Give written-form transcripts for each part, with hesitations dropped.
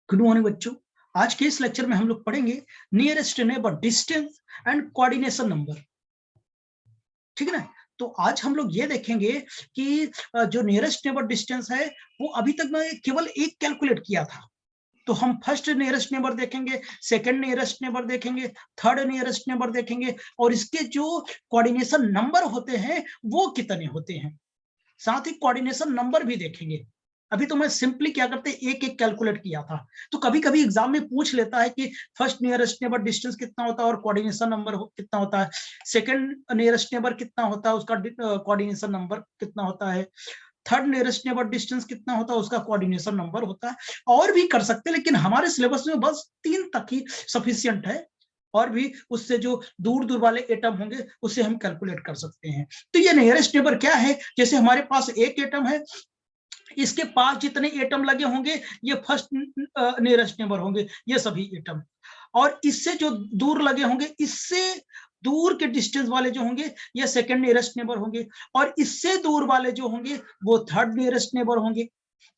Good morning बच्चों। आज के इस लेक्चर में हम लोग पढ़ेंगे nearest neighbour distance and coordination number. ठीक है ना। तो आज हम लोग ये देखेंगे कि जो नियरेस्ट नेबर डिस्टेंस है वो अभी तक मैं केवल एक कैलकुलेट किया था। तो हम फर्स्ट नियरेस्ट नेबर देखेंगे, सेकंड नियरेस्ट नेबर देखेंगे, थर्ड नियरेस्ट नेबर देखेंगे और इसके जो कोऑर्डिनेशन नंबर होते हैं वो कितने होते हैं, साथ ही कोऑर्डिनेशन नंबर भी देखेंगे। अभी तो मैं सिंपली क्या करते एक एक कैलकुलेट किया था। तो कभी कभी एग्जाम में पूछ लेता है कि फर्स्ट नियरेस्ट नेबर डिस्टेंस कितना होता है और कोऑर्डिनेशन नंबर कितना होता है, सेकंड नियरेस्ट नेबर कितना होता है उसका कोऑर्डिनेशन नंबर कितना होता है, थर्ड नियरेस्ट नेबर डिस्टेंस कितना होता है उसका कोऑर्डिनेशन नंबर होता है। और भी कर सकते हैं लेकिन हमारे सिलेबस में बस 3 तक ही सफिशियंट है। और भी उससे जो दूर दूर वाले एटम होंगे उसे हम कैलकुलेट कर सकते हैं। तो ये नियरेस्ट नेबर क्या है, जैसे हमारे पास एक एटम है, इसके पास जितने एटम लगे होंगे ये फर्स्ट नियरेस्ट नेबर होंगे, ये सभी एटम। और इससे जो दूर लगे होंगे, इससे दूर के डिस्टेंस वाले जो होंगे ये सेकंड नियरेस्ट नेबर होंगे, और इससे दूर वाले जो होंगे वो थर्ड नियरेस्ट नेबर होंगे।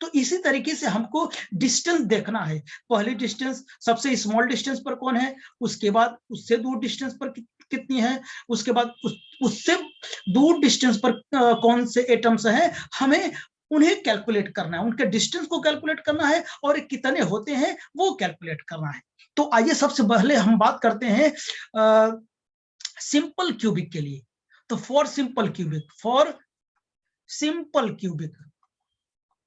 तो इसी तरीके से हमको डिस्टेंस देखना है। पहली डिस्टेंस सबसे स्मॉल डिस्टेंस पर कौन है, उसके बाद उससे दूर डिस्टेंस पर कितनी है, उसके बाद उससे दूर डिस्टेंस पर कौन से एटम्स हैं, हमें उन्हें कैलकुलेट करना है, उनके डिस्टेंस को कैलकुलेट करना है और कितने होते हैं वो कैलकुलेट करना है। तो आइए सबसे पहले हम बात करते हैं सिंपल क्यूबिक के लिए। तो फॉर सिंपल क्यूबिक,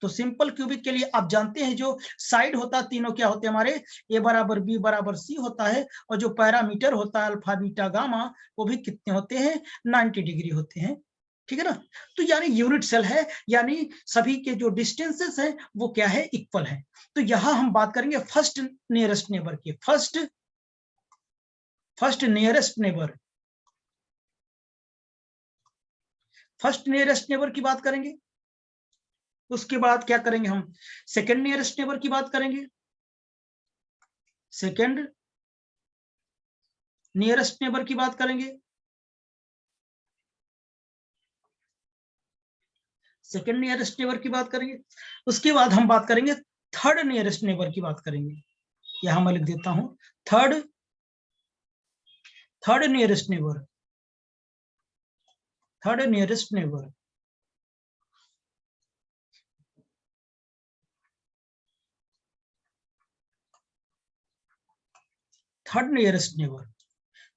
तो सिंपल क्यूबिक के लिए आप जानते हैं जो साइड होता है तीनों क्या होते हैं हमारे, ए बराबर बी बराबर सी होता है, और जो पैरामीटर होता है अल्फा बीटा गामा वो भी कितने होते हैं, 90 डिग्री होते हैं। ठीक है ना। तो यानी यूनिट सेल है, यानी सभी के जो डिस्टेंसेस हैं वो क्या है, इक्वल है। तो यहां हम बात करेंगे फर्स्ट नियरेस्ट नेबर की। फर्स्ट नियरेस्ट नेबर की बात करेंगे। उसके बाद क्या करेंगे, हम सेकंड नियरेस्ट नेबर की बात करेंगे, सेकंड नियरेस्ट नेबर की बात करेंगे, सेकंड नियरेस्ट नेबर की बात करेंगे। उसके बाद हम बात करेंगे थर्ड नियरेस्ट नेबर की बात करेंगे। यहां मैं लिख देता हूं third nearest neighbour, third nearest neighbour. Third nearest neighbour,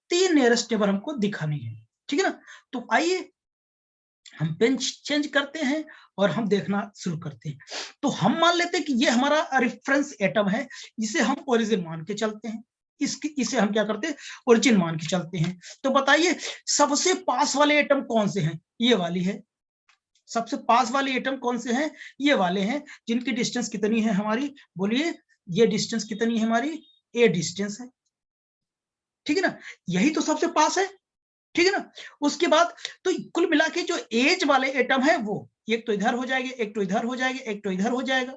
3 nearest neighbour हमको दिखानी है। ठीक है ना। तो आइए हम पेन चेंज करते हैं और हम देखना शुरू करते हैं। तो हम मान लेते हैं कि ये हमारा रेफरेंस एटम है, इसे हम ओरिजिन मान के चलते हैं। इसे हम क्या करते हैं, ओरिजिन मान के चलते हैं। तो बताइए सबसे पास वाले एटम कौन से हैं, ये वाली है। सबसे पास वाले एटम कौन से हैं, ये वाले हैं, जिनकी डिस्टेंस कितनी है हमारी, बोलिए ये डिस्टेंस कितनी है हमारी, ए डिस्टेंस है। ठीक है ना, यही तो सबसे पास है। ठीक है ना। उसके बाद तो कुल मिला के जो एज वाले एटम है वो एक तो इधर हो जाएंगे, एक तो इधर हो जाएंगे, एक तो इधर हो जाएगा।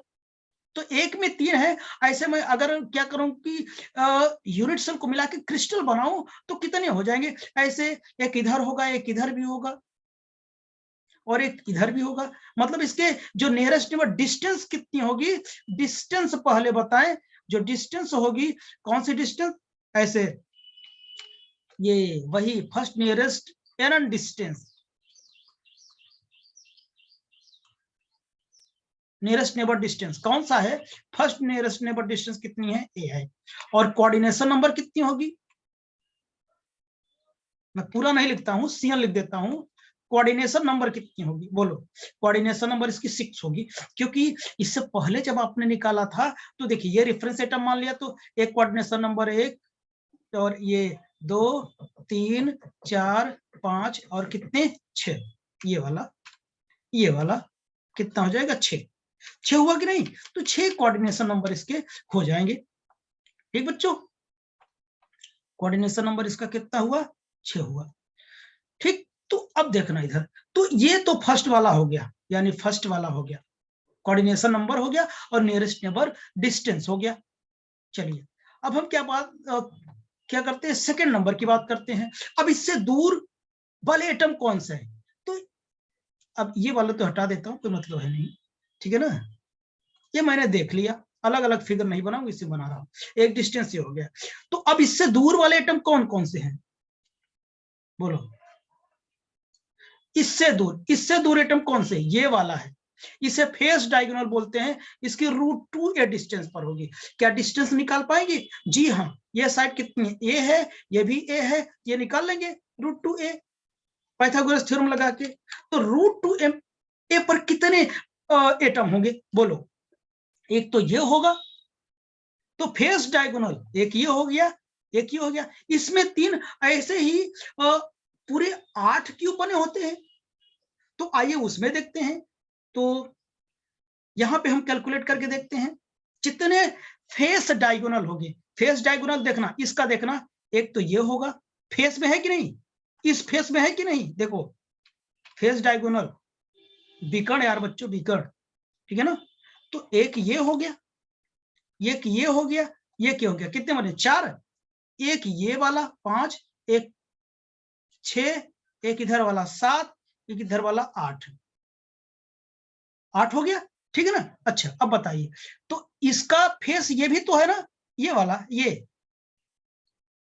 तो एक में 3 है। ऐसे में अगर क्या करूं कि यूनिट सेल को मिला के क्रिस्टल बनाऊं तो कितने हो जाएंगे, ऐसे एक इधर होगा, एक इधर भी होगा और एक इधर भी होगा। मतलब इसके जो नियरेस्ट नेबर डिस्टेंस कितनी होगी, डिस्टेंस पहले बताएं। जो डिस्टेंस होगी, कौन सी डिस्टेंस, ऐसे ये वही फर्स्ट नियरेस्ट एरन डिस्टेंस, नियरेस्ट नेबर डिस्टेंस कौन सा है, फर्स्ट नियरेस्ट नेबर डिस्टेंस कितनी है, ए है। और कोऑर्डिनेशन नंबर कितनी होगी, मैं पूरा नहीं लिखता हूं, सीएन लिख देता हूं। कोऑर्डिनेशन नंबर कितनी होगी, बोलो। कोऑर्डिनेशन नंबर इसकी 6 होगी, क्योंकि इससे पहले जब आपने निकाला था तो देखिए ये रेफरेंस एटम मान लिया, तो एक कोऑर्डिनेशन नंबर 1 और ये 2 3 4 5 और कितने 6, ये वाला कितना हो जाएगा, 6 हुआ कि नहीं। तो 6 कोऑर्डिनेशन नंबर इसके हो जाएंगे। ठीक बच्चों, कोऑर्डिनेशन नंबर इसका कितना हुआ, 6 हुआ। ठीक, तो अब देखना इधर, तो ये तो फर्स्ट वाला हो गया, यानी फर्स्ट वाला हो गया, कोऑर्डिनेशन नंबर हो गया और नियरेस्ट नेबर डिस्टेंस हो गया। चलिए अब हम क्या करते हैं, सेकंड नंबर की बात करते हैं। अब इससे दूर वाले एटम कौन सा है, तो अब ये वाला तो हटा देता हूं, कोई मतलब है नहीं। ठीक है ना, ये मैंने देख लिया। अलग अलग फिगर नहीं बनाऊंगा, इसे बना रहा हूं। एक डिस्टेंस ये हो गया। तो अब इससे दूर वाले एटम कौन कौन से हैं, बोलो। इससे दूर एटम कौन से, ये वाला है। इसे फेस डायगोनल बोलते हैं। इसकी √2a डिस्टेंस पर होगी। क्या डिस्टेंस निकाल पाएंगे? जी हाँ। ये साइड कितनी है? ए है, ये भी ए है, ये निकाल लेंगे √2a पाइथागोरस थ्योरम लगा के। तो √2a पर कितने एटम होंगे, बोलो। एक तो ये होगा, तो फेस डायगोनल एक ये हो गया, एक ये हो गया। इसमें 3 ऐसे ही पूरे 8 क्यों बने होते हैं, तो आइए उसमें देखते हैं। तो यहां पे हम कैलकुलेट करके देखते हैं कितने फेस डायगोनल होंगे। फेस डायगोनल देखना, इसका देखना, एक तो ये होगा, फेस में है कि नहीं, इस फेस में है कि नहीं, देखो फेस डायगोनल, विकर्ण यार बच्चों, विकर्ण, ठीक है ना। तो एक ये हो गया, एक ये हो गया, ये क्या हो गया, कितने बने, 4। एक ये वाला 5, एक 6, एक इधर वाला 7, एक इधर वाला 8, 8 हो गया, ठीक है ना। अच्छा अब बताइए, तो इसका फेस ये भी तो है ना, ये वाला, ये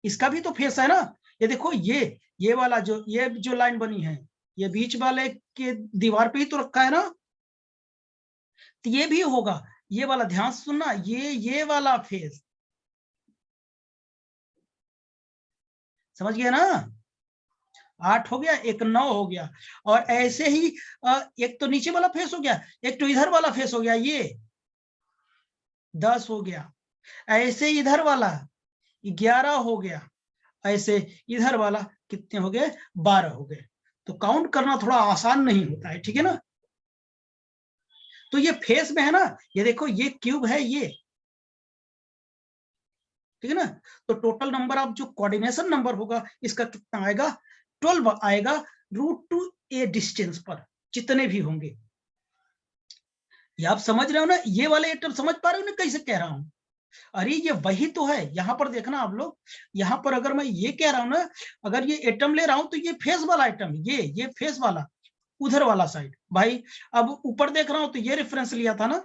इसका भी तो फेस है ना। ये देखो, ये वाला ये जो लाइन बनी है, ये बीच वाले के दीवार पे ही तो रखा है ना, तो ये भी होगा, ये वाला, ध्यान से सुनना, ये वाला फेस, समझ गया ना। 8 हो गया, एक 9 हो गया, और ऐसे ही एक तो नीचे वाला फेस हो गया, एक तो इधर वाला फेस हो गया, ये 10 हो गया। ऐसे इधर वाला 11 हो गया, ऐसे इधर वाला कितने हो गए, 12 हो गए। तो काउंट करना थोड़ा आसान नहीं होता है, ठीक है ना। तो ये फेस में है ना, ये देखो ये क्यूब है ये, ठीक है ना। तो टोटल नंबर ऑफ जो कोऑर्डिनेशन नंबर होगा इसका कितना आएगा, 12 आएगा √2a डिस्टेंस पर, जितने भी होंगे। ये आप समझ रहे हो ना, ये वाले एटम समझ पा रहे हो ना कैसे कह रहा हूं। अरे ये वही तो है, यहां पर देखना आप लोग, यहां पर अगर मैं ये कह रहा हूं ना, अगर ये एटम ले रहा हूं तो ये फेस वाला एटम, ये फेस वाला, उधर वाला साइड भाई। अब ऊपर देख रहा हूं तो ये रेफरेंस लिया था ना,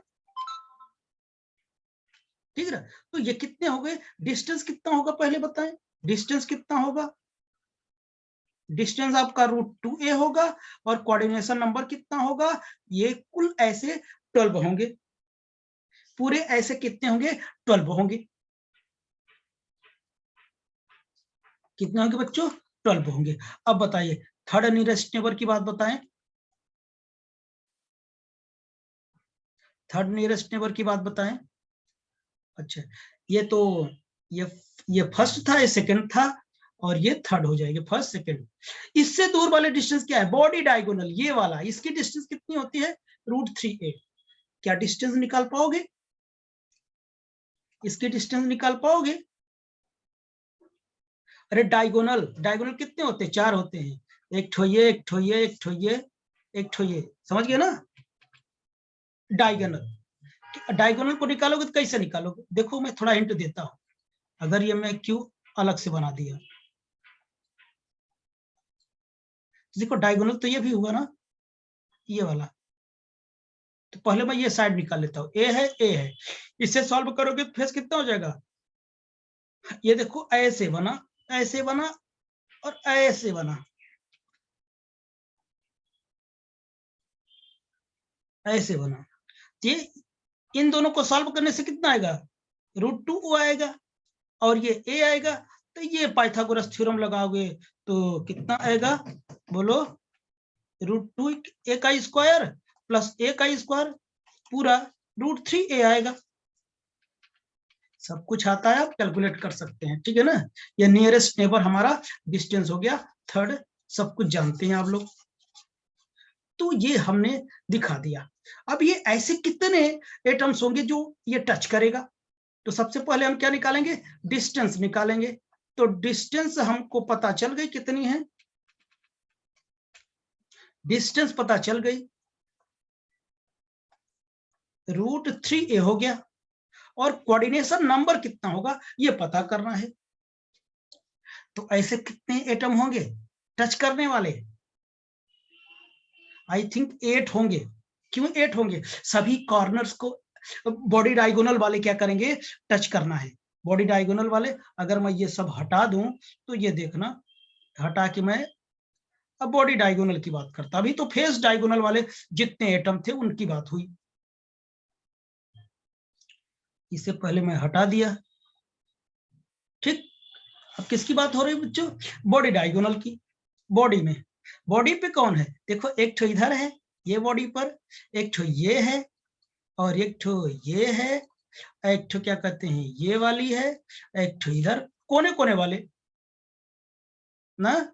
ठीक है। तो ये कितने हो गए, डिस्टेंस कितना होगा पहले बताएं, डिस्टेंस कितना होगा, डिस्टेंस आपका √2a होगा, और कोऑर्डिनेशन नंबर कितना होगा, ये कुल ऐसे 12 होंगे, पूरे ऐसे कितने होंगे, 12 होंगे। कितने होंगे बच्चों, 12 होंगे। अब बताइए थर्ड नियरेस्ट नेबर की बात बताएं, थर्ड नियरेस्ट नेबर की बात बताएं। अच्छा, ये तो ये ये फर्स्ट था, ये सेकंड था, और ये थर्ड हो जाएगा, फर्स्ट सेकंड। इससे दूर वाले डिस्टेंस क्या है, बॉडी डायगोनल, ये वाला, इसकी डिस्टेंस कितनी होती है, √3a। क्या डिस्टेंस निकाल पाओगे, इसकी डिस्टेंस निकाल पाओगे। अरे डायगोनल, डायगोनल कितने होते हैं, 4 होते हैं, एक ठो ये, एक ठो ये, एक ठो ये, एक ठो ये, समझ गए ना। डायगोनल, डायगोनल को निकालोगे तो कैसे निकालोगे, देखो मैं थोड़ा हिंट देता हूं। अगर ये मैं क्यू अलग से बना दिया, देखो डायगोनल तो ये भी हुआ ना, ये वाला। तो पहले मैं ये साइड निकाल लेता हूँ, ए है, ए है, इससे सॉल्व करोगे तो फेस कितना हो जाएगा, ये देखो ऐसे बना, ऐसे बना, और ऐसे बना, ऐसे बना। ये इन दोनों को सॉल्व करने से कितना आएगा, √2 आएगा, और ये ए आएगा। तो ये पाइथागोरस थ्योरम लगाओगे तो कितना आएगा, बोलो, √2a का स्क्वायर प्लस a का स्क्वायर पूरा √3a आएगा। सब कुछ आता है, आप कैलकुलेट कर सकते हैं, ठीक है ना। ये नियरेस्ट नेबर हमारा डिस्टेंस हो गया थर्ड, सब कुछ जानते हैं आप लोग। तो ये हमने दिखा दिया। अब ये ऐसे कितने एटम्स होंगे जो ये टच करेगा, तो सबसे पहले हम क्या निकालेंगे, डिस्टेंस निकालेंगे। तो डिस्टेंस हमको पता चल गई कितनी है, डिस्टेंस पता चल गई, √3a हो गया, और कोऑर्डिनेशन नंबर कितना होगा ये पता करना है। तो ऐसे कितने एटम होंगे टच करने वाले, आई थिंक 8 होंगे। क्यों 8 होंगे, सभी कॉर्नर्स को बॉडी डायगोनल वाले क्या करेंगे, टच करना है। बॉडी डायगोनल वाले अगर मैं ये सब हटा दूं तो ये देखना, हटा के मैं अब बॉडी डायगोनल की बात करता, अभी तो फेस डायगोनल वाले जितने एटम थे उनकी बात हुई। इसे पहले मैं हटा दिया, ठीक। अब किसकी बात हो रही है बच्चों, बॉडी डायगोनल की। बॉडी में, बॉडी पे कौन है, देखो एक ठो इधर है ये बॉडी पर, एक ठो ये है, और एक ठो ये है, एक ठो क्या कहते हैं ये वाली है, एक ठो इधर कोने कोने वाले ना,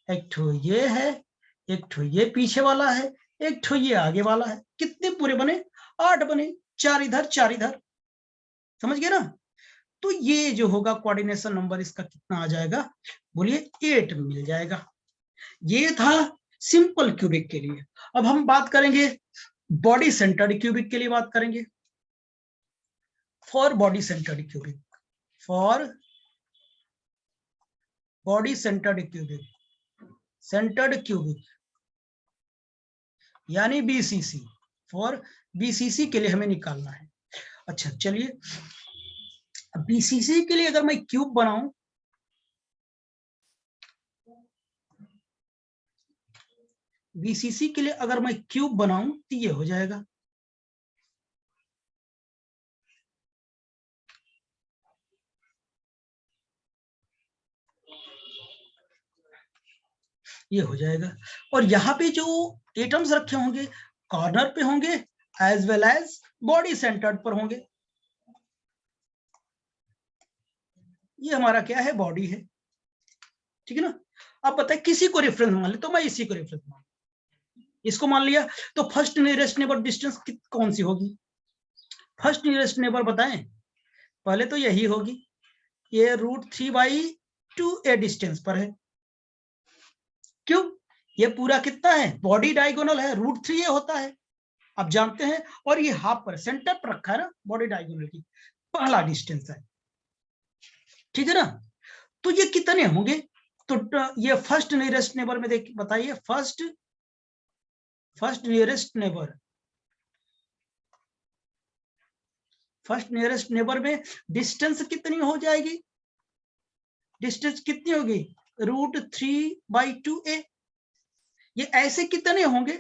एक ठो ये है, एक ठो ये पीछे वाला है, एक ठो ये आगे वाला है। कितने पूरे बने, 8 बने, 4 इधर 4 इधर, समझ गए ना। तो ये जो होगा कोऑर्डिनेशन नंबर इसका कितना आ जाएगा, बोलिए 8 मिल जाएगा। ये था सिंपल क्यूबिक के लिए। अब हम बात करेंगे बॉडी सेंटर्ड क्यूबिक के लिए, बात करेंगे। For body centred cubic, for body centred cubic यानी बीसीसी, फॉर बीसीसी के लिए हमें निकालना है। अच्छा चलिए, बीसीसी के लिए अगर मैं क्यूब बनाऊं, बीसीसी के लिए अगर मैं क्यूब बनाऊं तो ये हो जाएगा, ये हो जाएगा। और यहाँ पे जो एटम्स रखे होंगे कॉर्नर पे होंगे as well as body centered पर होंगे। ये हमारा क्या है, बॉडी है, ठीक है ना। अब बताए किसी को रेफरेंस मान ले, तो मैं इसी को रेफरेंस मान, इसको मान लिया। तो फर्स्ट नियरेस्ट नेबर डिस्टेंस कौन सी होगी, फर्स्ट नियरेस्ट नेबर बताएं, पहले तो यही होगी, ये √3/2a डिस्टेंस पर है। क्यों, ये पूरा कितना है, बॉडी डायगोनल है, √3 ये होता है, आप जानते हैं। और ये हाफ पर सेंटर पर रखा है ना बॉडी डायगोनल की, पहला डिस्टेंस है, ठीक है ना। तो ये कितने होंगे, तो ये फर्स्ट नियरेस्ट नेबर में देख बताइए, first nearest neighbour, first nearest neighbour में डिस्टेंस कितनी हो जाएगी, डिस्टेंस कितनी होगी, √3/2a। ये ऐसे कितने होंगे,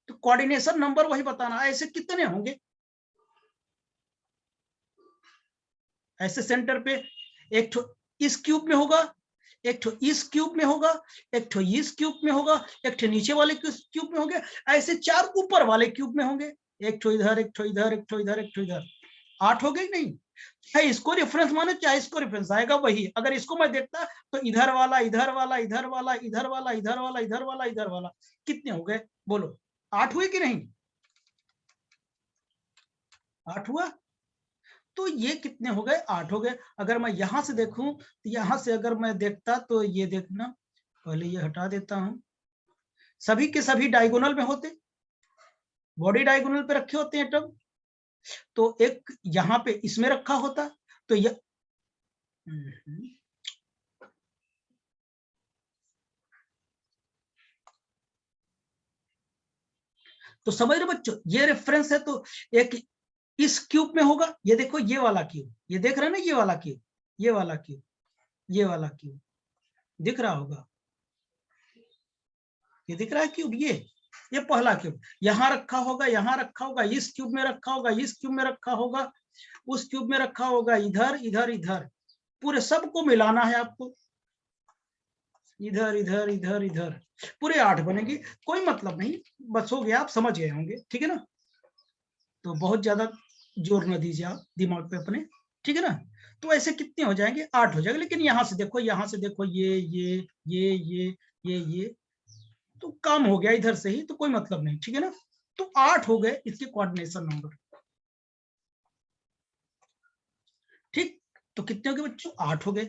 तो कोऑर्डिनेशन नंबर वही बताना, ऐसे कितने होंगे, ऐसे सेंटर पे एक ठो इस क्यूब में होगा, एक ठो इस क्यूब में होगा, एक ठो इस क्यूब में होगा, एक ठो नीचे वाले क्यूब में होंगे, ऐसे 4 ऊपर वाले क्यूब में होंगे, एक ठो इधर, एक ठो इधर, एक ठो इधर, एक ठो इधर, 8 हो गए नहीं। चाहे इसको रेफरेंस माने चाहे इसको रेफरेंस, आएगा वही। अगर इसको मैं देखता तो इधर वाला, इधर वाला, इधर वाला, इधर वाला, इधर वाला, इधर वाला, इधर वाला, कितने हो गए बोलो, 8 हुए कि नहीं, 8 हुआ। तो ये कितने हो गए, 8 हो गए। अगर मैं यहां से देखूं तो यहां से अगर मैं देखता तो ये देखना, पहले ये हटा देता हूं, सभी के सभी डायगोनल में होते, बॉडी डायगोनल पे रखे होते हैं एटम, तो एक यहाँ पे इसमें रखा होता, तो ये तो समझ रहे बच्चों, ये रेफरेंस है। तो एक इस क्यूब में होगा, ये देखो ये वाला क्यूब, ये देख रहे हैं ना, ये वाला क्यूब, ये वाला क्यूब, ये वाला क्यूब दिख रहा होगा, ये दिख रहा है क्यूब, ये पहला क्यूब यहाँ रखा होगा, यहाँ रखा होगा, इस क्यूब में रखा होगा, इस क्यूब में रखा होगा, उस क्यूब में रखा होगा, इधर इधर इधर, पूरे सबको मिलाना है आपको, इधर इधर इधर इधर, पूरे 8 बनेंगे, कोई मतलब नहीं, बस हो गया, आप समझ गए होंगे, ठीक है ना। तो बहुत ज्यादा जोर न दीजिए आप दिमाग पे अपने, ठीक है ना। तो ऐसे कितने हो जाएंगे, 8 हो जाएगा। लेकिन यहाँ से देखो, यहाँ से देखो, ये तो काम हो गया इधर से ही, तो कोई मतलब नहीं, ठीक है ना। तो 8 हो गए इसके कोऑर्डिनेशन नंबर, ठीक। तो कितने हो गए बच्चों, 8 हो गए।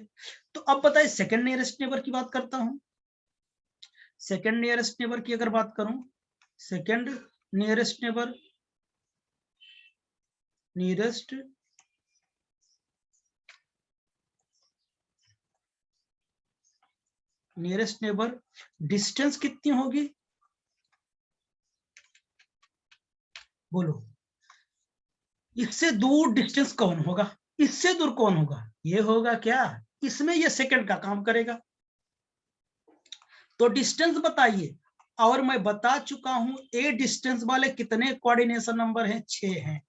तो अब बताइए सेकंड नियरेस्ट नेबर की बात करता हूं, सेकंड नियरेस्ट नेबर की अगर बात करूं, second nearest neighbour, nearest nearest neighbour distance कितनी होगी, बोलो, इससे दूर डिस्टेंस कौन होगा? इससे दूर कौन होगा? ये होगा क्या? इसमें ये सेकंड का काम करेगा। तो डिस्टेंस बताइए, और मैं बता चुका हूं ए डिस्टेंस वाले कितने कोऑर्डिनेशन नंबर हैं? 6 हैं।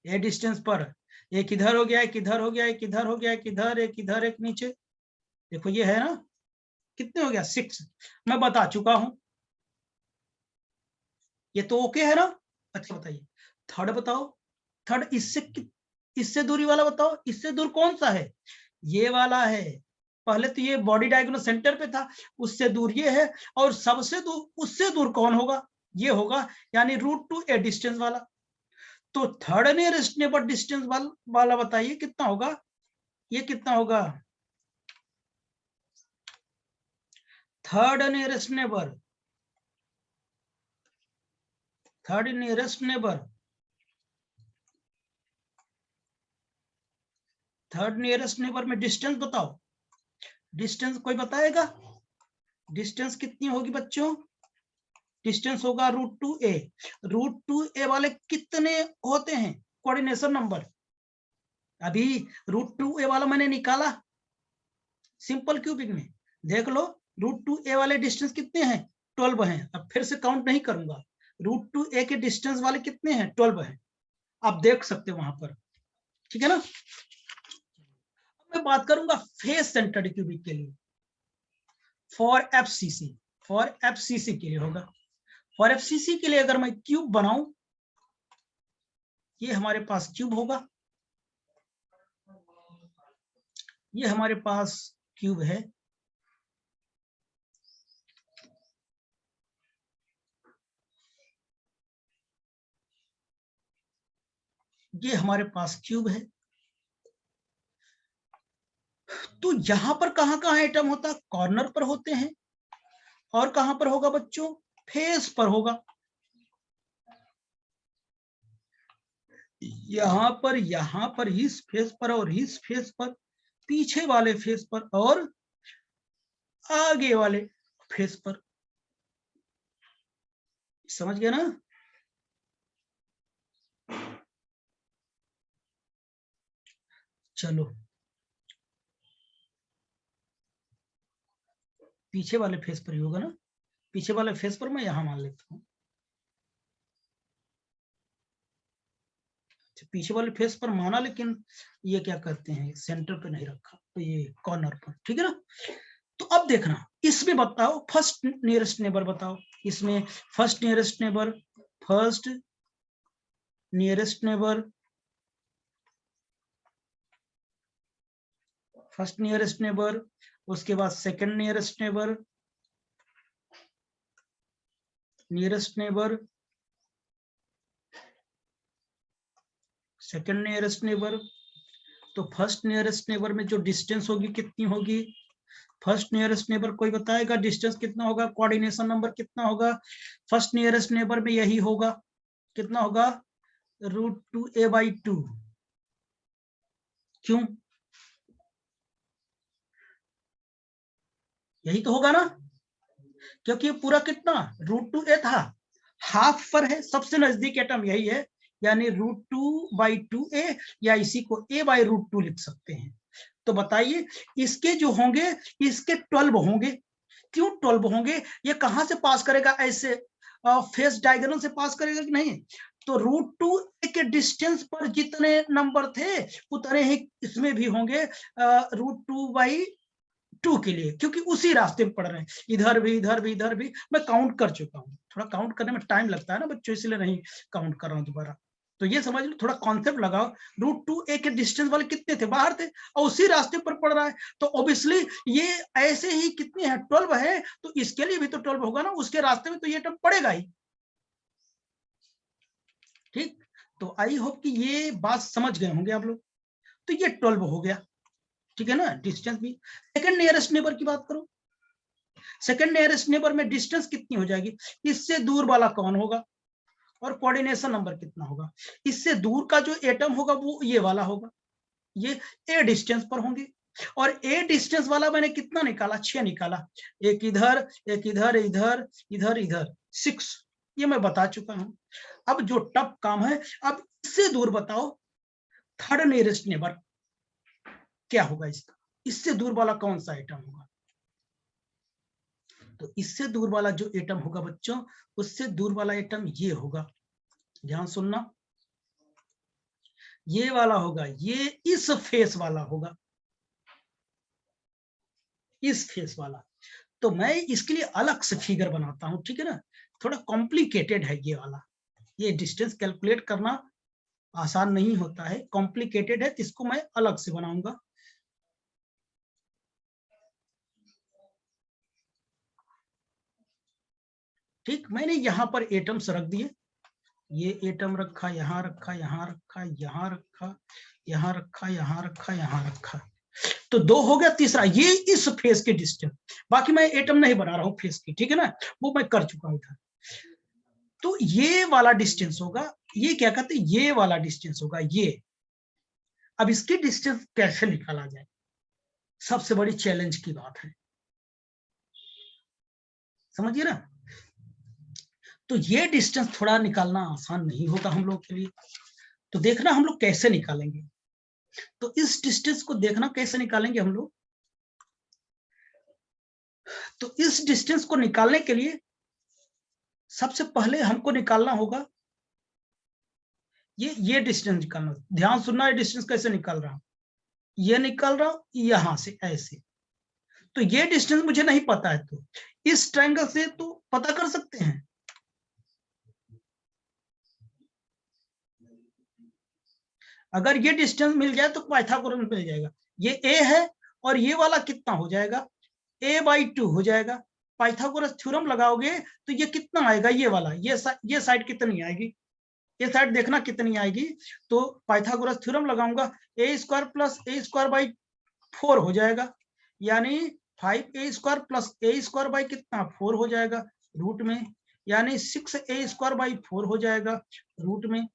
ए डिस्टेंस पर एक इधर हो गया, एक इधर हो गया, एक इधर हो गया, एक इधर, एक इधर, एक नीचे। देखो ये है ना, कितने हो गया? 6 मैं बता चुका हूं। ये तो ओके है ना? अच्छा बताइए, थर्ड बताओ। थर्ड इससे दूरी वाला बताओ, इससे दूर कौन सा है? ये वाला है। पहले तो ये बॉडी डायगोनल सेंटर पे था, उससे दूर ये है, और सबसे दूर, उससे दूर कौन होगा? ये होगा, यानी √2 ए डिस्टेंस वाला। तो थर्ड नियरेस्ट नेबर डिस्टेंस वाला बताइए कितना होगा? ये कितना होगा? Third nearest neighbour, third nearest neighbour, third nearest neighbour में डिस्टेंस बताओ। डिस्टेंस कोई बताएगा? डिस्टेंस कितनी होगी बच्चों? डिस्टेंस होगा √2a। √2a वाले कितने होते हैं कोऑर्डिनेशन नंबर? अभी √2a वाला मैंने निकाला सिंपल क्यूबिक में, देख लो। √2a वाले डिस्टेंस कितने हैं? 12 हैं। अब फिर से काउंट नहीं करूंगा। √2a के डिस्टेंस वाले कितने हैं? 12 हैं। आप देख सकते हो वहां पर, ठीक है ना? मैं बात करूंगा फेस सेंटर्ड क्यूबिक के लिए, फॉर एफसीसी। फॉर एफसीसी के लिए होगा। फॉर एफसीसी के लिए अगर मैं क्यूब बनाऊं, ये हमारे पास क्यूब होगा, ये हमारे पास क्यूब है। ये हमारे पास क्यूब है। तो यहां पर कहां कहां एटम होता है? कॉर्नर पर होते हैं। और कहां पर होगा बच्चों? फेस पर होगा। यहां पर इस फेस पर, और इस फेस पर, पीछे वाले फेस पर, और आगे वाले फेस पर। समझ गए ना? चलो, पीछे वाले फेस पर ही होगा ना? पीछे वाले फेस पर मैं यहां मान लेता हूं। पीछे वाले फेस पर माना, लेकिन ये क्या करते हैं, सेंटर पे नहीं रखा, तो ये कॉर्नर पर, ठीक है ना? तो अब देखना, इसमें बताओ फर्स्ट नियरेस्ट नेबर बताओ। इसमें first nearest neighbour, first nearest neighbour, first nearest neighbour, उसके बाद second nearest neighbour, nearest neighbour, second nearest neighbour. तो फर्स्ट नियरेस्ट नेबर में जो डिस्टेंस होगी कितनी होगी? फर्स्ट नियरेस्ट नेबर कोई बताएगा डिस्टेंस कितना होगा? कोऑर्डिनेशन नंबर कितना होगा फर्स्ट नियरेस्ट नेबर में? यही होगा, कितना होगा? √2a/2। क्यों? यही तो होगा ना, क्योंकि ये पूरा कितना √2a था, हाफ पर है, सबसे नजदीक एटम यही है, यानी √2/2a, या इसी को a/√2 लिख सकते हैं। तो बताइए, इसके जो होंगे, इसके 12 होंगे। क्यों 12 होंगे? ये कहां से पास करेगा? ऐसे फेस डायगोनल से पास करेगा कि नहीं? तो √2a के डिस्टेंस पर जितने नंबर थे, उतने ही इसमें भी होंगे √2/2 के लिए, क्योंकि उसी रास्ते में पड़ रहे हैं। इधर भी, इधर भी, इधर भी मैं काउंट कर चुका हूँ। थोड़ा काउंट करने में टाइम लगता है ना बच्चों, इसलिए नहीं काउंट कर रहा हूँ दोबारा। तो ये समझ लो, थोड़ा कॉन्सेप्ट लगाओ। √2a के डिस्टेंस वाले कितने थे? बाहर थे, और उसी रास्ते पर पड़ रहा है। तो ऑब्वियसली ये ऐसे ही कितने हैं? 12 है, तो इसके लिए भी तो 12 होगा ना, उसके रास्ते में तो ये टर्म पड़ेगा ही। ठीक, तो आई होप कि ये बात समझ गए होंगे आप लोग। तो ये 12 हो गया, ठीक है ना? डिस्टेंस भी। सेकंड नियरेस्ट नेबर की बात करो। सेकंड नियरेस्ट नेबर में डिस्टेंस कितनी हो जाएगी? इससे दूर वाला कौन होगा? और कोऑर्डिनेशन नंबर कितना होगा? इससे दूर का जो एटम होगा वो ये वाला होगा, ये ए डिस्टेंस पर होंगे। और ए डिस्टेंस वाला मैंने कितना निकाला? 6 निकाला। एक इधर, एक इधर, इधर, इधर, इधर, 6। ये मैं बता चुका हूं। अब जो टफ काम है, अब इससे दूर बताओ थर्ड नियरेस्ट नेबर क्या होगा इसका, इससे दूर वाला कौन सा एटम होगा। तो इससे दूर वाला जो एटम होगा बच्चों, उससे दूर वाला एटम ये होगा, ध्यान सुनना, ये वाला होगा, ये इस फेस वाला होगा, इस फेस वाला। तो मैं इसके लिए अलग से फिगर बनाता हूं, ठीक है ना, थोड़ा कॉम्प्लिकेटेड है ये वाला, ये डिस्टेंस कैलकुलेट करना आसान नहीं होता है, कॉम्प्लिकेटेड है, तो इसको मैं अलग से बनाऊंगा। ठीक, मैंने यहां पर एटम्स रख दिए, ये एटम रखा, यहाँ रखा, यहाँ रखा, यहाँ रखा, यहाँ रखा, यहाँ रखा, यहाँ रखा, तो 2 हो गया। तीसरा ये इस फेस के डिस्टेंस, बाकी मैं एटम नहीं बना रहा हूं फेस की, ठीक है ना, वो मैं कर चुका हूं था। तो ये वाला डिस्टेंस होगा, ये क्या कहते हैं, ये वाला डिस्टेंस होगा ये। अब इसकी डिस्टेंस कैसे निकाला जाए, सबसे बड़ी चैलेंज की बात है, समझिए ना। तो ये डिस्टेंस थोड़ा निकालना आसान नहीं होगा हम लोग के लिए, तो देखना हम लोग कैसे निकालेंगे। तो इस डिस्टेंस को देखना कैसे निकालेंगे हम लोग। तो इस डिस्टेंस को निकालने के लिए सबसे पहले हमको निकालना होगा ये डिस्टेंस निकालना। ध्यान सुनना, ये डिस्टेंस कैसे निकाल रहा हूं, ये निकाल रहा हूं यहां से ऐसे। तो ये डिस्टेंस मुझे नहीं पता है, तो इस ट्रायंगल से तो पता कर सकते हैं। अगर ये डिस्टेंस मिल जाए तो पाइथागोरस मिल जाएगा। ये a है और ये वाला कितना हो जाएगा, a/2 हो जाएगा। पाइथागोरस थ्योरम लगाओगे तो ये कितना आएगा, ये वाला, ये साइड कितनी आएगी, ये साइड देखना कितनी आएगी। तो पाइथागोरस थ्योरम लगाऊंगा, a² + a² / 4 हो जाएगा, यानी 5a² + a² कितना 4 हो जाएगा रूट में, यानी 6a² / 4 हो जाएगा रूट में।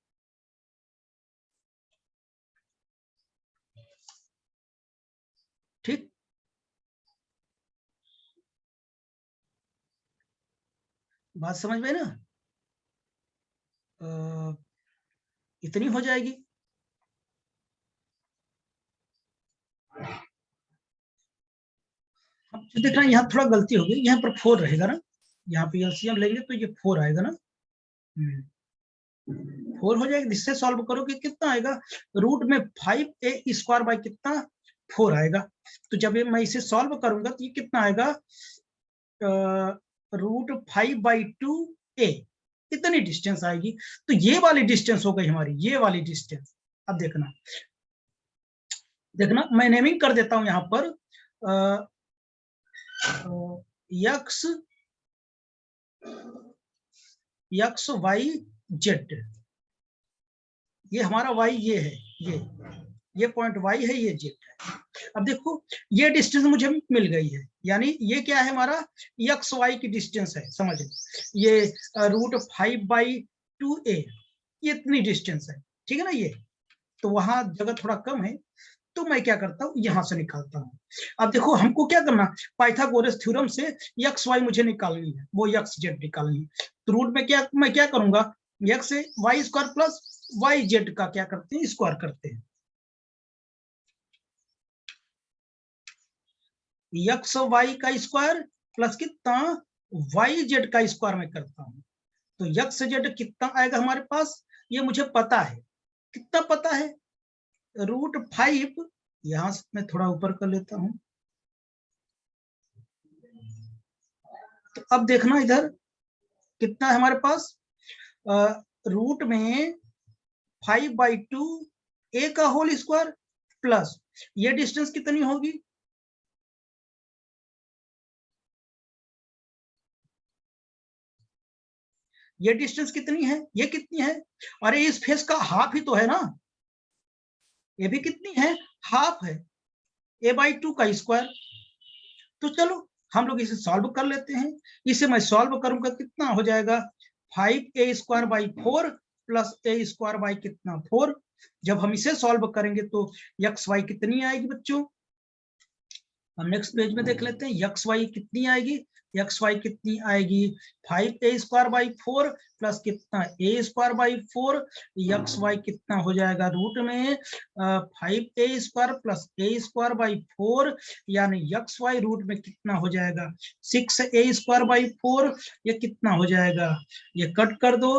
ठीक, बात समझ में ना, इतनी हो जाएगी। अब देखना यहाँ थोड़ा गलती हो गई, यहाँ पर 4 रहेगा ना, यहाँ पे एलसीएम लेंगे तो ये 4 आएगा ना, 4 हो जाएगा। इससे सॉल्व करोगे कितना आएगा, रूट में 5a² कितना 4 आएगा। तो जब मैं इसे सॉल्व करूंगा तो ये कितना आएगा, रूट 5/2a, इतनी डिस्टेंस आएगी। तो ये वाली डिस्टेंस हो गई हमारी, ये वाली डिस्टेंस। अब देखना मैं नेमिंग कर देता हूं यहाँ पर x y z, ये हमारा y ये है, ये पॉइंट y है, ये z है। अब देखो ये डिस्टेंस मुझे मिल गई है, यानी ये क्या है हमारा एक्स वाई की डिस्टेंस है, समझ ये रूट 5/2a, ये इतनी डिस्टेंस है, ठीक है ना। ये तो वहां जगह थोड़ा कम है, तो मैं क्या करता हूँ यहां से निकालता हूँ। अब देखो हमको क्या करना, पाइथागोरस थ्योरम से एक्स वाई मुझे निकालनी है, वो एक्स जेड निकालनी है। तो रूट में मैं क्या करूंगा, एक्स y² + yz का क्या करते हैं, स्क्वायर करते हैं। एक्स वाई का स्क्वायर प्लस कितना yz का स्क्वायर में करता हूं। तो एक्स जेड कितना आएगा हमारे पास, ये मुझे पता है, कितना पता है, रूट 5, यहां से मैं थोड़ा ऊपर कर लेता हूं। तो अब देखना इधर कितना है हमारे पास, रूट में 5/2 a का होल स्क्वायर प्लस ये डिस्टेंस कितनी होगी, ये डिस्टेंस कितनी है, ये कितनी है, अरे इस फेस का हाफ ही तो है ना, ये भी कितनी है, हाफ है, a/2 का स्क्वायर। तो चलो हम लोग इसे सॉल्व कर लेते हैं। इसे मैं सॉल्व करूंगा कितना हो जाएगा, 5a² / 4 प्लस a² / कितना 4। जब हम इसे सॉल्व करेंगे तो एक्स वाई कितनी आएगी बच्चों, हम नेक्स्ट पेज में देख लेते हैं, एक्स वाई कितनी आएगी, एक्स वाई कितनी आएगी 5a² / 4 प्लस कितना a² / 4, एक्स वाई कितना हो जाएगा रूट में 5a² + a² / 4, यानी एक्स वाई रूट में कितना हो जाएगा 6a² / 4, ये कितना हो जाएगा, ये कट कर दो,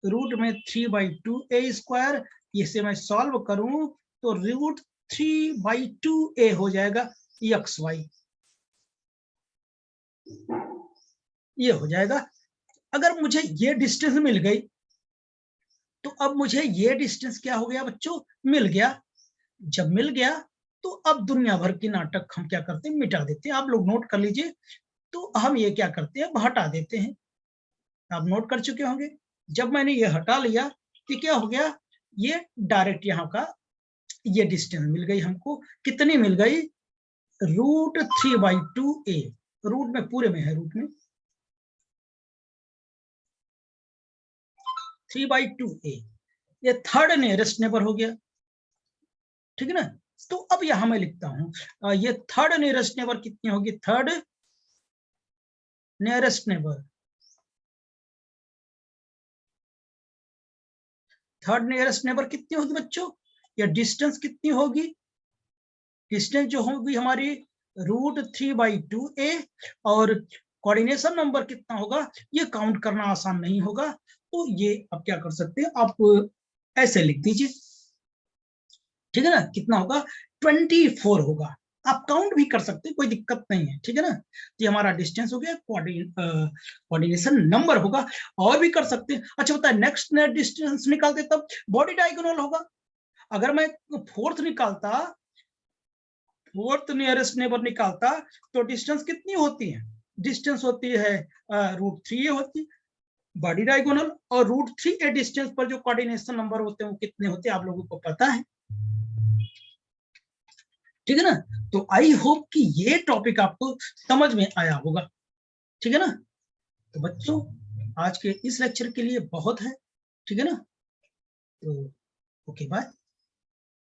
रूट में 3/2a², इसे मैं सॉल्व करूं तो रूट 3/2a हो जाएगा एक्स वाई, ये हो जाएगा। अगर मुझे ये डिस्टेंस मिल गई तो अब मुझे ये डिस्टेंस क्या हो गया बच्चों, मिल गया। जब मिल गया तो अब दुनिया भर की नाटक हम क्या करते हैं, मिटा देते हैं। आप लोग नोट कर लीजिए। तो हम ये क्या करते हैं, हटा देते हैं। आप नोट कर चुके होंगे। जब मैंने ये हटा लिया कि क्या हो गया, ये डायरेक्ट यहाँ का ये डिस्टेंस मिल गई हमको। कितनी मिल गई, रूट 3/2a, रूट में पूरे में है, रूट में 3/2a, ये थर्ड नियरेस्ट नेबर हो गया, ठीक है ना। तो अब यहां मैं लिखता हूं ये थर्ड नियरेस्ट नेबर कितनी होगी, third nearest neighbour, third nearest neighbour कितनी होगी बच्चों, या डिस्टेंस कितनी होगी, डिस्टेंस जो होगी हमारी रूट 3/2a, और कोऑर्डिनेशन नंबर कितना होगा, ये काउंट करना आसान नहीं होगा। तो ये आप क्या कर सकते हैं, आप ऐसे लिख दीजिए, ठीक है ना। कितना होगा, 24 होगा। आप काउंट भी कर सकते हैं, कोई दिक्कत नहीं है, ठीक है ना। ये हमारा डिस्टेंस हो गया, कोऑर्डिनेशन नंबर होगा। और भी कर सकते हैं। अच्छा बताए, नेक्स्ट डिस्टेंस निकालते तब बॉडी डायगोनल होगा। अगर मैं फोर्थ निकालता, फोर्थ नियरेस्ट नेबर निकालता, तो डिस्टेंस कितनी होती है, डिस्टेंस होती है रूट 3a होती, बॉडी डायगोनल। और रूट 3a डिस्टेंस पर जो कोऑर्डिनेशन नंबर होते हैं वो कितने होते हैं, आप लोगों को पता है, ठीक है ना। तो आई होप कि ये टॉपिक आपको समझ में आया होगा, ठीक है ना। तो बच्चों आज के इस लेक्चर के लिए बहुत है, ठीक है ना। तो ओके बाय।